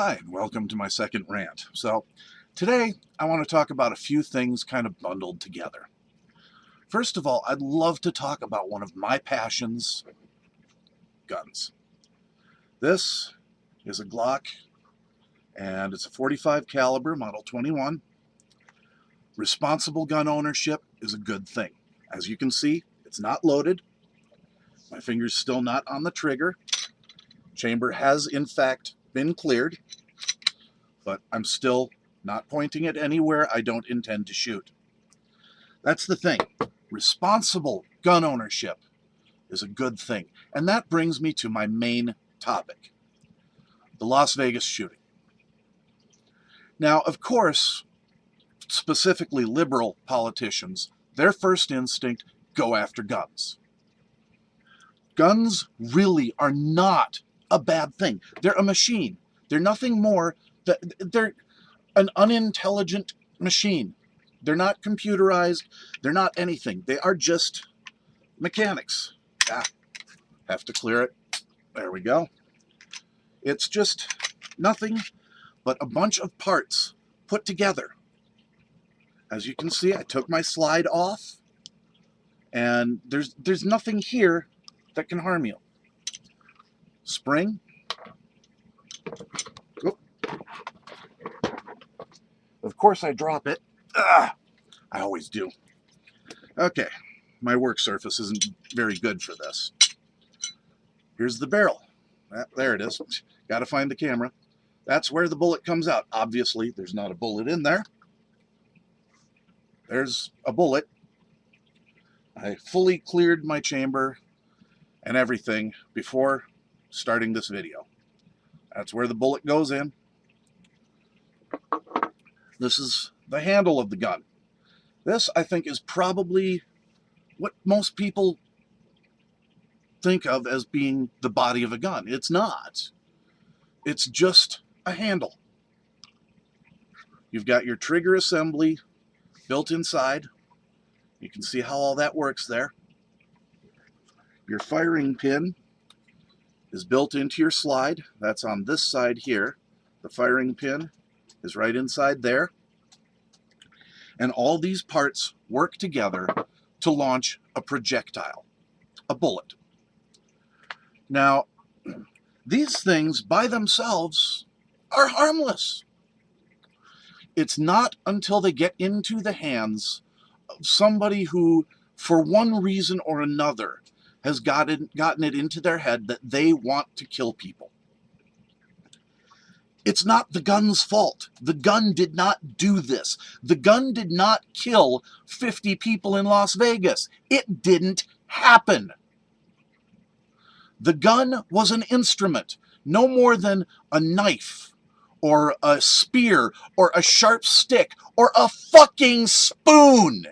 Hi, and welcome to my second rant. So, today I want to talk about a few things kind of bundled together. First of all, I'd love to talk about one of my passions, guns. This is a Glock, and it's a .45 caliber, Model 21. Responsible gun ownership is a good thing. As you can see, it's not loaded. My finger's still not on the trigger. Chamber has, in fact, been cleared, but I'm still not pointing it anywhere I don't intend to shoot. That's the thing. Responsible gun ownership is a good thing. And that brings me to my main topic, the Las Vegas shooting. Now, of course, specifically liberal politicians, their first instinct, go after guns. Guns really are not a bad thing. They're a machine. They're nothing more. They're an unintelligent machine. They're not computerized. They're not anything. They are just mechanics. Have to clear it. There we go. It's just nothing but a bunch of parts put together. As you can see, I took my slide off, and there's nothing here that can harm you. Spring. Oop. Of course I drop it. I always do. Okay, my work surface isn't very good for this. Here's the barrel. There it is. Got to find the camera. That's where the bullet comes out. Obviously, there's not a bullet in there. There's a bullet. I fully cleared my chamber and everything before starting this video. That's where the bullet goes in. This is the handle of the gun. This, I think, is probably what most people think of as being the body of a gun. It's not. It's just a handle. You've got your trigger assembly built inside. You can see how all that works there. Your firing pin is built into your slide. That's on this side here. The firing pin is right inside there. And all these parts work together to launch a projectile, a bullet. Now, these things by themselves are harmless. It's not until they get into the hands of somebody who, for one reason or another, has gotten it into their head that they want to kill people. It's not the gun's fault. The gun did not do this. The gun did not kill 50 people in Las Vegas. It didn't happen. The gun was an instrument, no more than a knife, or a spear, or a sharp stick, or a fucking spoon.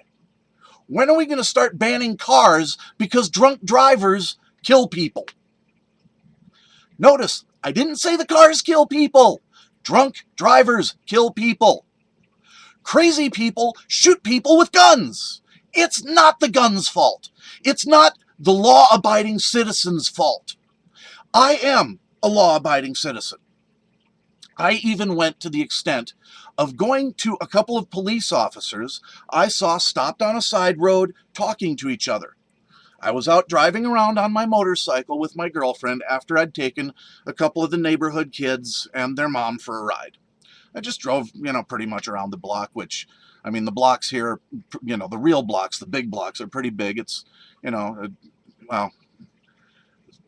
When are we going to start banning cars because drunk drivers kill people? Notice, I didn't say the cars kill people. Drunk drivers kill people. Crazy people shoot people with guns. It's not the gun's fault. It's not the law-abiding citizen's fault. I am a law-abiding citizen. I even went to the extent of going to a couple of police officers I saw stopped on a side road talking to each other. I was out driving around on my motorcycle with my girlfriend after I'd taken a couple of the neighborhood kids and their mom for a ride. I just drove, pretty much around the block, which, the blocks here, the real blocks, the big blocks are pretty big. It's, well,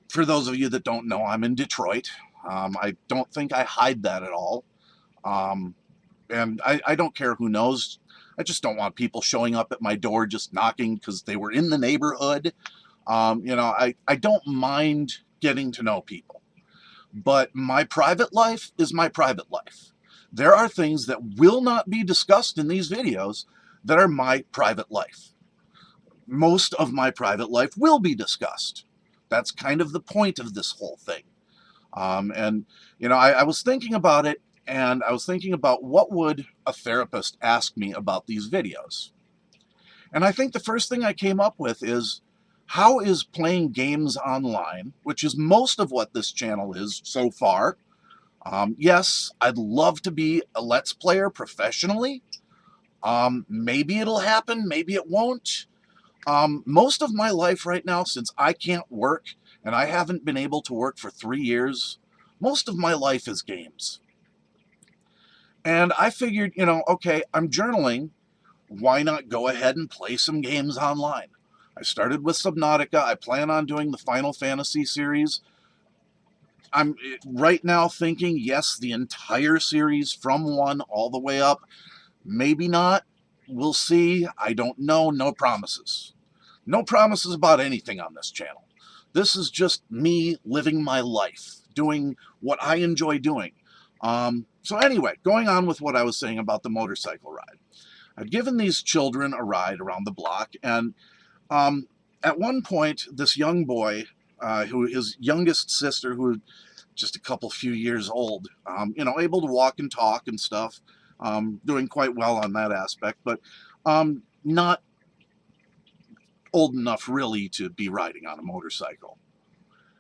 for those of you that don't know, I'm in Detroit. I don't think I hide that at all. And I don't care who knows. I just don't want people showing up at my door just knocking because they were in the neighborhood. I don't mind getting to know people. But my private life is my private life. There are things that will not be discussed in these videos that are my private life. Most of my private life will be discussed. That's kind of the point of this whole thing. I was thinking about it, and I was thinking about what would a therapist ask me about these videos. And I think the first thing I came up with is, how is playing games online, which is most of what this channel is so far, Yes, I'd love to be a Let's Player professionally. Maybe it'll happen, maybe it won't. Most of my life right now, since I can't work and I haven't been able to work for 3 years, most of my life is games. And I figured, okay, I'm journaling. Why not go ahead and play some games online? I started with Subnautica. I plan on doing the Final Fantasy series. I'm right now thinking, yes, the entire series from 1 all the way up. Maybe not. We'll see. I don't know. No promises. No promises about anything on this channel. This is just me living my life, doing what I enjoy doing. So anyway, going on with what I was saying about the motorcycle ride. I'd given these children a ride around the block, and at one point, this young boy, who his youngest sister, who just a few years old, able to walk and talk and stuff, doing quite well on that aspect, but not old enough really to be riding on a motorcycle.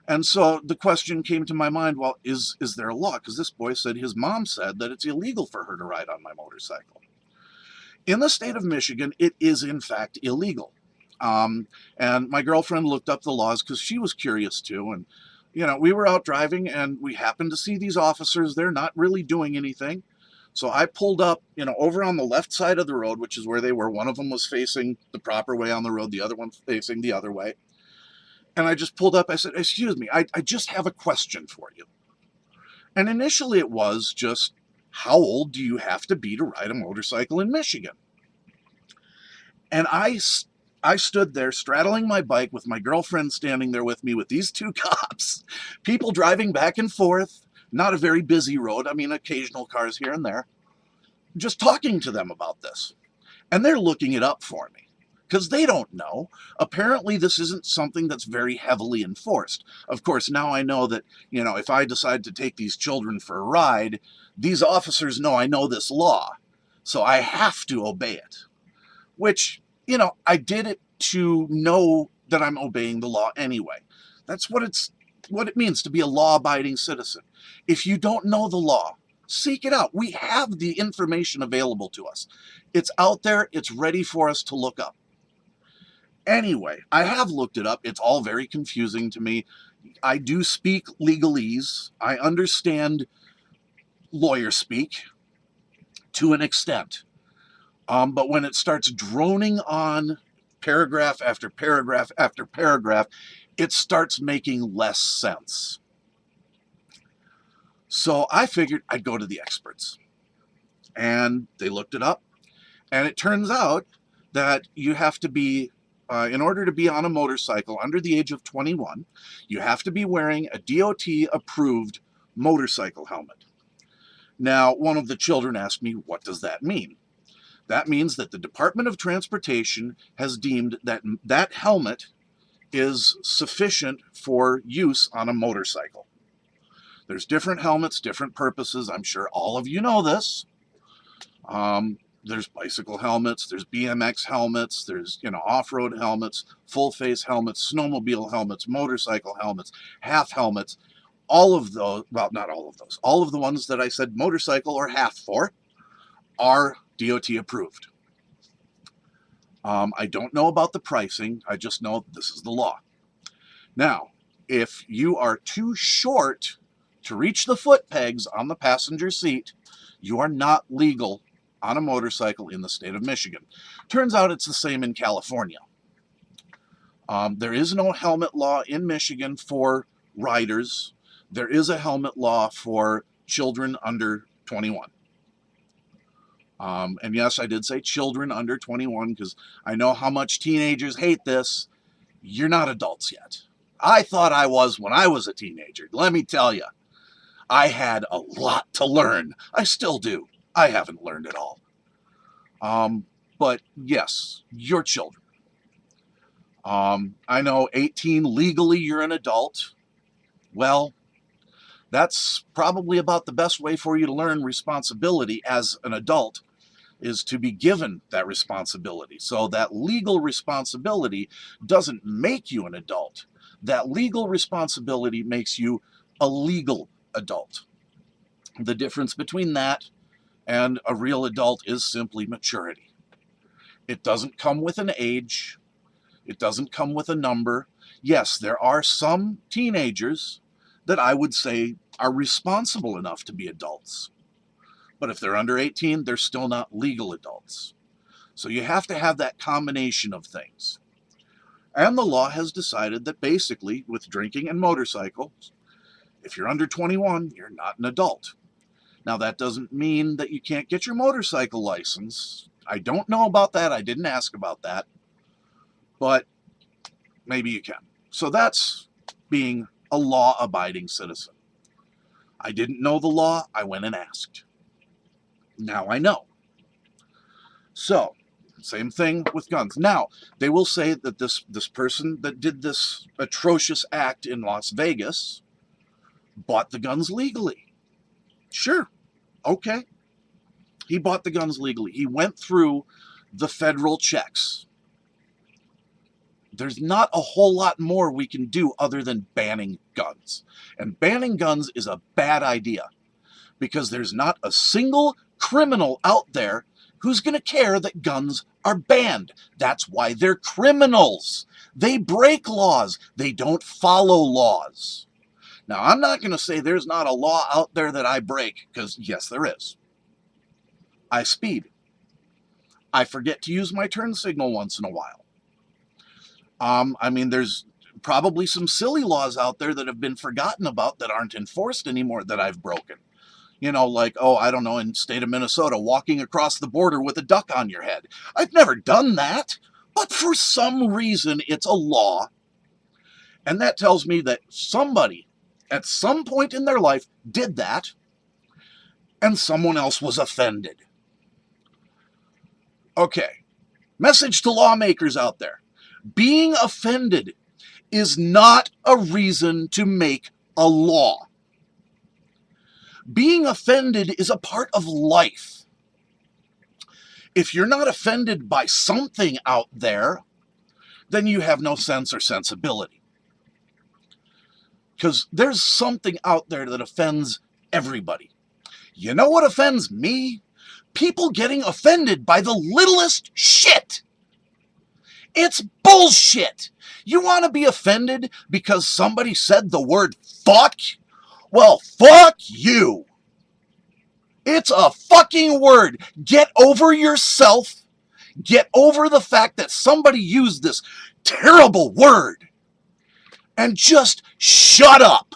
And so the question came to my mind, well, is there a law? Because this boy said his mom said that it's illegal for her to ride on my motorcycle. In the state of Michigan, it is in fact illegal. And my girlfriend looked up the laws because she was curious too. And, we were out driving and we happened to see these officers. They're not really doing anything. So I pulled up, over on the left side of the road, which is where they were. One of them was facing the proper way on the road, the other one facing the other way. And I just pulled up. I said, excuse me, I just have a question for you. And initially it was just, how old do you have to be to ride a motorcycle in Michigan? And I stood there straddling my bike with my girlfriend standing there with me with these 2 cops, people driving back and forth, not a very busy road. I mean, occasional cars here and there, just talking to them about this. And they're looking it up for me because they don't know. Apparently, this isn't something that's very heavily enforced. Of course, now I know that, if I decide to take these children for a ride, these officers know I know this law, so I have to obey it. Which, I did it to know that I'm obeying the law anyway. That's what it means to be a law-abiding citizen. If you don't know the law, seek it out. We have the information available to us. It's out there. It's ready for us to look up. Anyway, I have looked it up. It's all very confusing to me. I do speak legalese. I understand lawyer speak to an extent. But when it starts droning on paragraph after paragraph after paragraph, it starts making less sense. So I figured I'd go to the experts. And they looked it up. And it turns out that you have to be, in order to be on a motorcycle under the age of 21, you have to be wearing a DOT-approved motorcycle helmet. Now, one of the children asked me, what does that mean? That means that the Department of Transportation has deemed that that helmet is sufficient for use on a motorcycle. There's different helmets, different purposes. I'm sure all of you know this. There's bicycle helmets, there's BMX helmets, there's, off-road helmets, full-face helmets, snowmobile helmets, motorcycle helmets, half helmets. All of those, well, not all of those, all of the ones that I said motorcycle or half for are DOT approved. I don't know about the pricing. I just know this is the law. Now, if you are too short to reach the foot pegs on the passenger seat, you are not legal on a motorcycle in the state of Michigan. Turns out it's the same in California. There is no helmet law in Michigan for riders. There is a helmet law for children under 21. And yes, I did say children under 21 because I know how much teenagers hate this. You're not adults yet. I thought I was when I was a teenager. Let me tell you, I had a lot to learn. I still do. I haven't learned it all. But yes, you're children. I know 18 legally you're an adult. Well, that's probably about the best way for you to learn responsibility as an adult, is to be given that responsibility. So that legal responsibility doesn't make you an adult. That legal responsibility makes you a legal adult. The difference between that and a real adult is simply maturity. It doesn't come with an age. It doesn't come with a number. Yes, there are some teenagers that I would say are responsible enough to be adults. But if they're under 18, they're still not legal adults. So you have to have that combination of things. And the law has decided that basically, with drinking and motorcycles, if you're under 21, you're not an adult. Now, that doesn't mean that you can't get your motorcycle license. I don't know about that. I didn't ask about that. But maybe you can. So that's being a law-abiding citizen. I didn't know the law. I went and asked. Now I know. So, same thing with guns. Now, they will say that this person that did this atrocious act in Las Vegas bought the guns legally. Sure. Okay. He bought the guns legally. He went through the federal checks. There's not a whole lot more we can do other than banning guns. And banning guns is a bad idea because there's not a single criminal out there who's going to care that guns are banned. That's why they're criminals. They break laws. They don't follow laws. Now, I'm not going to say there's not a law out there that I break, because yes, there is. I speed. I forget to use my turn signal once in a while. I mean, there's probably some silly laws out there that have been forgotten about that aren't enforced anymore that I've broken. You know, like, oh, I don't know, in the state of Minnesota, walking across the border with a duck on your head. I've never done that, but for some reason, it's a law. And that tells me that somebody at some point in their life did that, and someone else was offended. Okay, message to lawmakers out there. Being offended is not a reason to make a law. Being offended is a part of life. If you're not offended by something out there, then you have no sense or sensibility. Because there's something out there that offends everybody. You know what offends me? People getting offended by the littlest shit. It's bullshit. You want to be offended because somebody said the word fuck? Well, fuck you. It's a fucking word. Get over yourself. Get over the fact that somebody used this terrible word. And just shut up.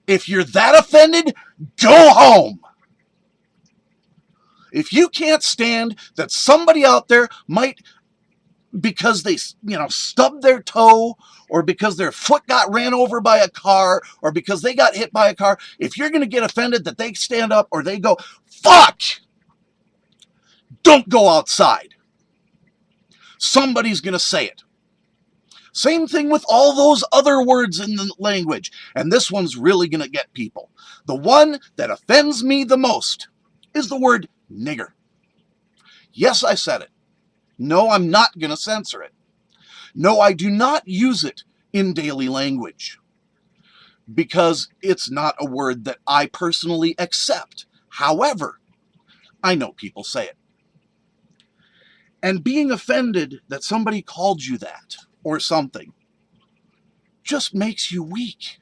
If you're that offended, go home. If you can't stand that somebody out there might, because they, stubbed their toe, or because their foot got ran over by a car, or because they got hit by a car, if you're going to get offended that they stand up or they go, fuck, don't go outside. Somebody's going to say it. Same thing with all those other words in the language. And this one's really going to get people. The one that offends me the most is the word nigger. Yes, I said it. No, I'm not going to censor it. No, I do not use it in daily language because it's not a word that I personally accept. However, I know people say it. And being offended that somebody called you that or something just makes you weak.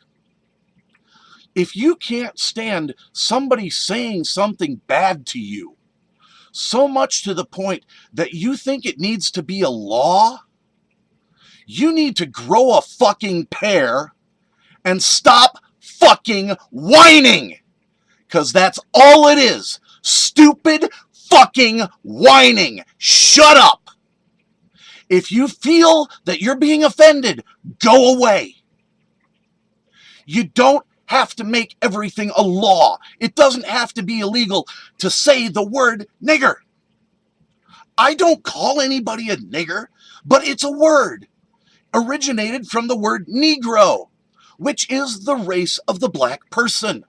If you can't stand somebody saying something bad to you, so much to the point that you think it needs to be a law, you need to grow a fucking pair and stop fucking whining. Because that's all it is. Stupid fucking whining. Shut up. If you feel that you're being offended, go away. You don't have to make everything a law. It doesn't have to be illegal to say the word nigger. I don't call anybody a nigger, but it's a word originated from the word Negro, which is the race of the black person.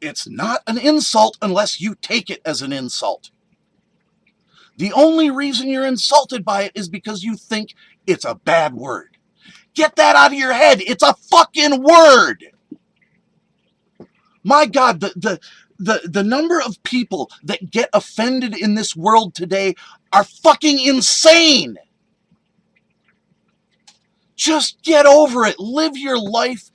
It's not an insult unless you take it as an insult. The only reason you're insulted by it is because you think it's a bad word. Get that out of your head. It's a fucking word. My God, the number of people that get offended in this world today are fucking insane. Just get over it. Live your life.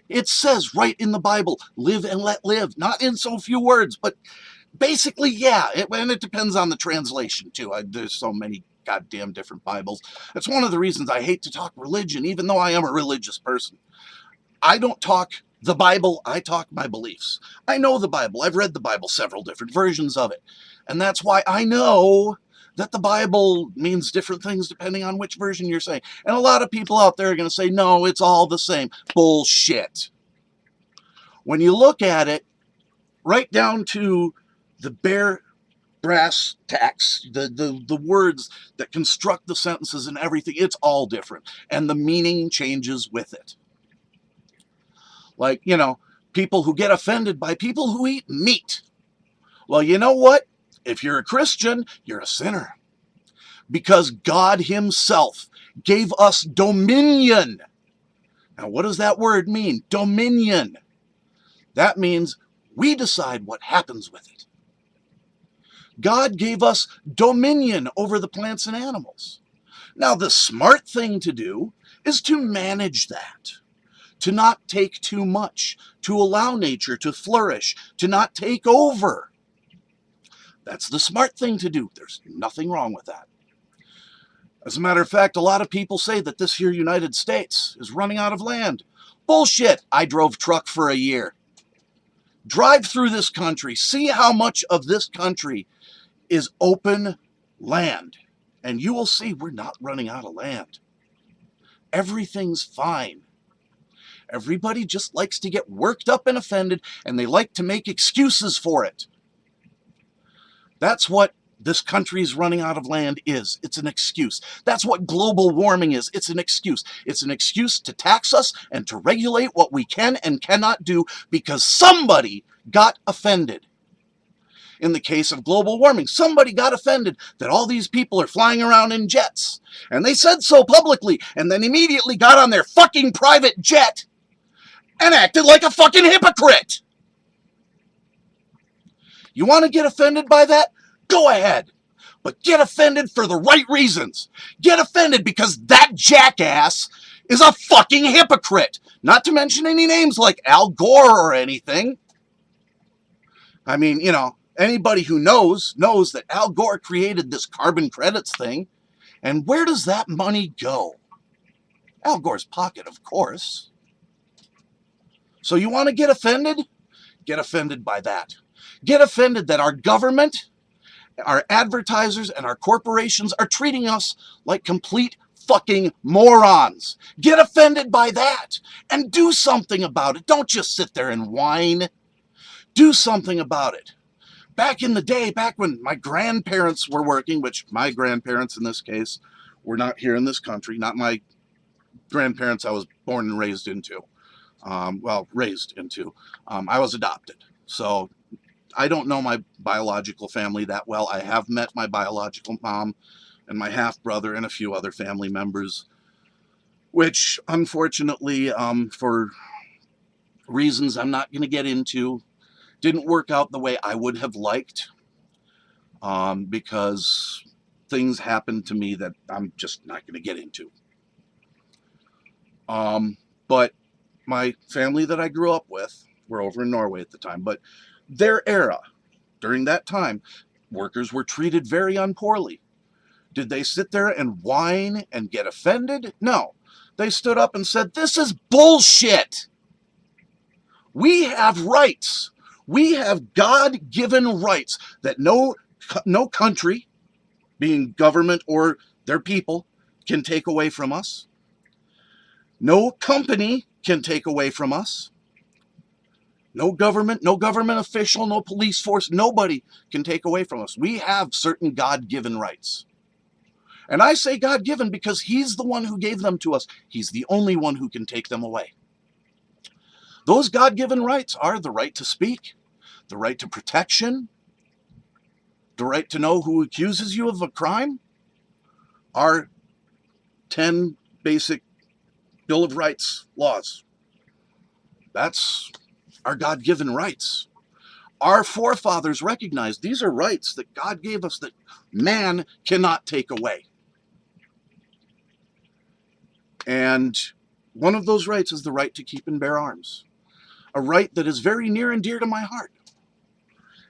It says right in the Bible, live and let live. Not in so few words, but basically, yeah. And it depends on the translation, too. There's so many goddamn different Bibles. That's one of the reasons I hate to talk religion, even though I am a religious person. I don't talk the Bible, I talk my beliefs. I know the Bible. I've read the Bible, several different versions of it. And that's why I know that the Bible means different things depending on which version you're saying. And a lot of people out there are going to say, no, it's all the same. Bullshit. When you look at it, right down to the bare brass tacks, the words that construct the sentences and everything, it's all different. And the meaning changes with it. Like, people who get offended by people who eat meat. Well, you know what? If you're a Christian, you're a sinner. Because God himself gave us dominion. Now, what does that word mean? Dominion. That means we decide what happens with it. God gave us dominion over the plants and animals. Now, the smart thing to do is to manage that. To not take too much, to allow nature to flourish, to not take over. That's the smart thing to do. There's nothing wrong with that. As a matter of fact, a lot of people say that this here United States is running out of land. Bullshit. I drove truck for a year. Drive through this country. See how much of this country is open land. And you will see we're not running out of land. Everything's fine. Everybody just likes to get worked up and offended, and they like to make excuses for it. That's what this country's running out of land is. It's an excuse. That's what global warming is. It's an excuse. It's an excuse to tax us and to regulate what we can and cannot do because somebody got offended. In the case of global warming, somebody got offended that all these people are flying around in jets. And they said so publicly, and then immediately got on their fucking private jet and acted like a fucking hypocrite. You want to get offended by that? Go ahead. But get offended for the right reasons. Get offended because that jackass is a fucking hypocrite. Not to mention any names like Al Gore or anything. I mean, anybody who knows that Al Gore created this carbon credits thing. And where does that money go? Al Gore's pocket, of course. So you want to get offended? Get offended by that. Get offended that our government, our advertisers, and our corporations are treating us like complete fucking morons. Get offended by that and do something about it. Don't just sit there and whine. Do something about it. Back in the day, back when my grandparents were working, which my grandparents in this case were not here in this country, not my grandparents I was born and raised into. Raised into. I was adopted. So I don't know my biological family that well. I have met my biological mom and my half-brother and a few other family members, which unfortunately, for reasons I'm not going to get into, didn't work out the way I would have liked, because things happened to me that I'm just not going to get into. But my family that I grew up with were over in Norway at the time, but their era, during that time, workers were treated very unpoorly. Did they sit there and whine and get offended? No. They stood up and said, this is bullshit. We have rights. We have God-given rights that no country, being government or their people, can take away from us. No company can take away from us. No government official, no police force, nobody can take away from us. We have certain God-given rights. And I say God-given because he's the one who gave them to us. He's the only one who can take them away. Those God-given rights are the right to speak, the right to protection, the right to know who accuses you of a crime, our 10 basic Bill of Rights laws. That's are God-given rights. Our forefathers recognized these are rights that God gave us that man cannot take away. And one of those rights is the right to keep and bear arms, a right that is very near and dear to my heart.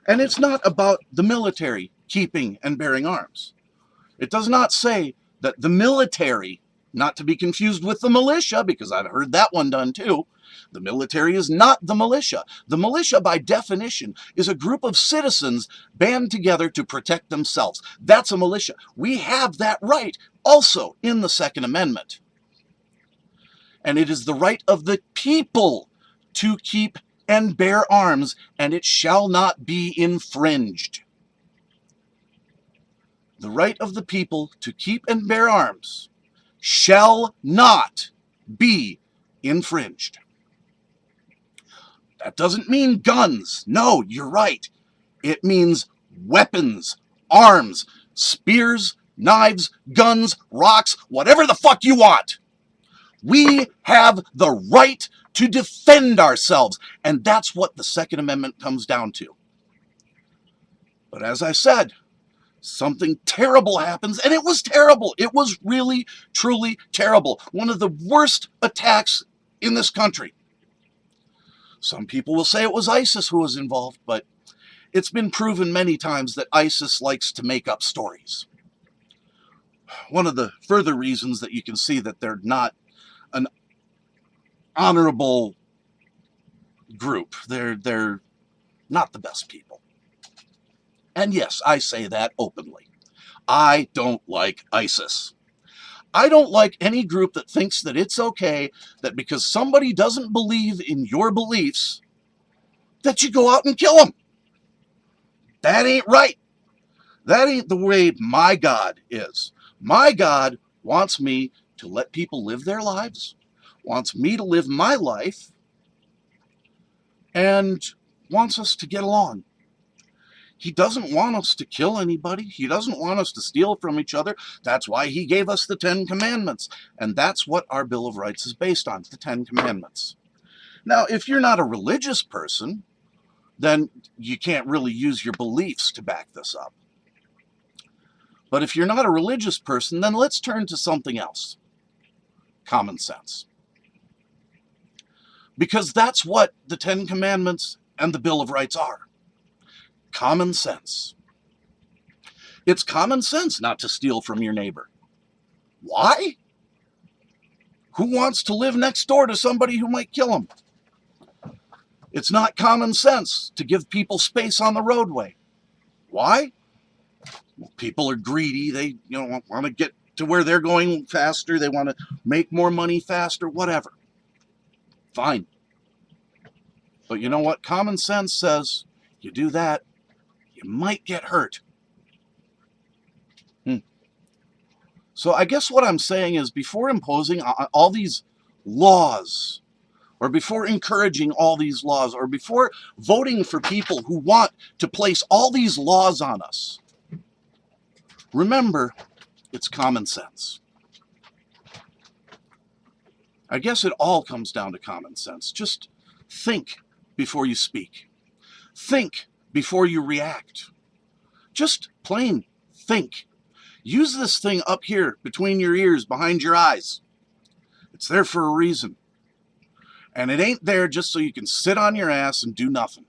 And it's not about the military keeping and bearing arms. It does not say that the military, not to be confused with the militia, because I've heard that one done too. The military is not the militia. The militia, by definition, is a group of citizens band together to protect themselves. That's a militia. We have that right also in the Second Amendment. And it is the right of the people to keep and bear arms, and it shall not be infringed. The right of the people to keep and bear arms shall not be infringed. That doesn't mean guns. No, you're right. It means weapons, arms, spears, knives, guns, rocks, whatever the fuck you want. We have the right to defend ourselves, and that's what the Second Amendment comes down to. But as I said, something terrible happens, and it was terrible. It was really, truly terrible. One of the worst attacks in this country. Some people will say it was ISIS who was involved, but it's been proven many times that ISIS likes to make up stories. One of the further reasons that you can see that they're not an honorable group. They're not the best people. And yes, I say that openly. I don't like ISIS. I don't like any group that thinks that it's okay that because somebody doesn't believe in your beliefs, that you go out and kill them. That ain't right. That ain't the way my God is. My God wants me to let people live their lives, wants me to live my life, and wants us to get along. He doesn't want us to kill anybody. He doesn't want us to steal from each other. That's why he gave us the 10 Commandments. And that's what our Bill of Rights is based on, the 10 Commandments. Now, if you're not a religious person, then you can't really use your beliefs to back this up. But if you're not a religious person, then let's turn to something else. Common sense. Because that's what the 10 Commandments and the Bill of Rights are. Common sense. It's common sense not to steal from your neighbor. Why? Who wants to live next door to somebody who might kill him? It's not common sense to give people space on the roadway. Why? Well, people are greedy. They want to get to where they're going faster. They want to make more money faster, whatever. Fine. But you know what? Common sense says you do that, you might get hurt. So I guess what I'm saying is before imposing all these laws, or before encouraging all these laws, or before voting for people who want to place all these laws on us, remember, it's common sense. I guess it all comes down to common sense. Just think before you speak. Think before you react. Just plain think. Use this thing up here between your ears, behind your eyes. It's there for a reason. And it ain't there just so you can sit on your ass and do nothing.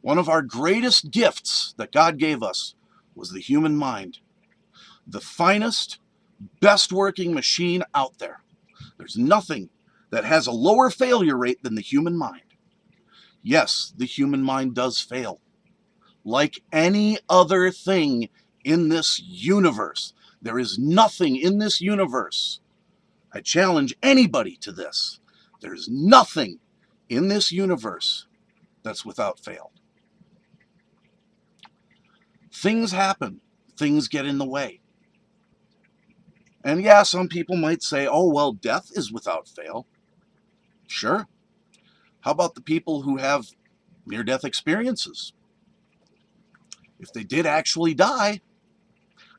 One of our greatest gifts that God gave us was the human mind. The finest, best working machine out there. There's nothing that has a lower failure rate than the human mind. Yes, the human mind does fail. Like any other thing in this universe. There is nothing in this universe. I challenge anybody to this. There's nothing in this universe that's without fail. Things happen. Things get in the way. And yeah, some people might say, oh, well, death is without fail. Sure. How about the people who have near-death experiences? If they did actually die,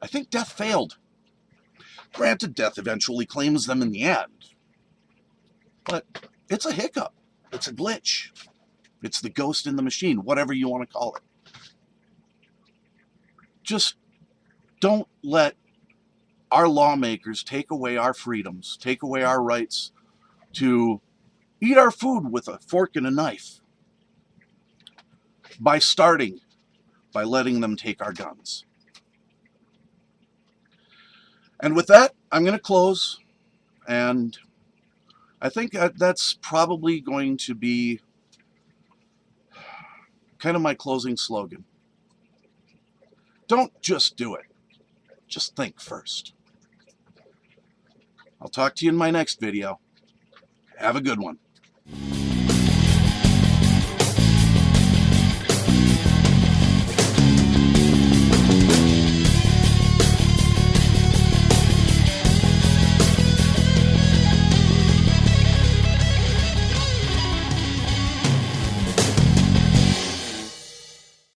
I think death failed. Granted, death eventually claims them in the end. But it's a hiccup. It's a glitch. It's the ghost in the machine, whatever you want to call it. Just don't let our lawmakers take away our freedoms, take away our rights to eat our food with a fork and a knife by letting them take our guns. And with that, I'm going to close, and I think that's probably going to be kind of my closing slogan. Don't just do it. Just think first. I'll talk to you in my next video. Have a good one.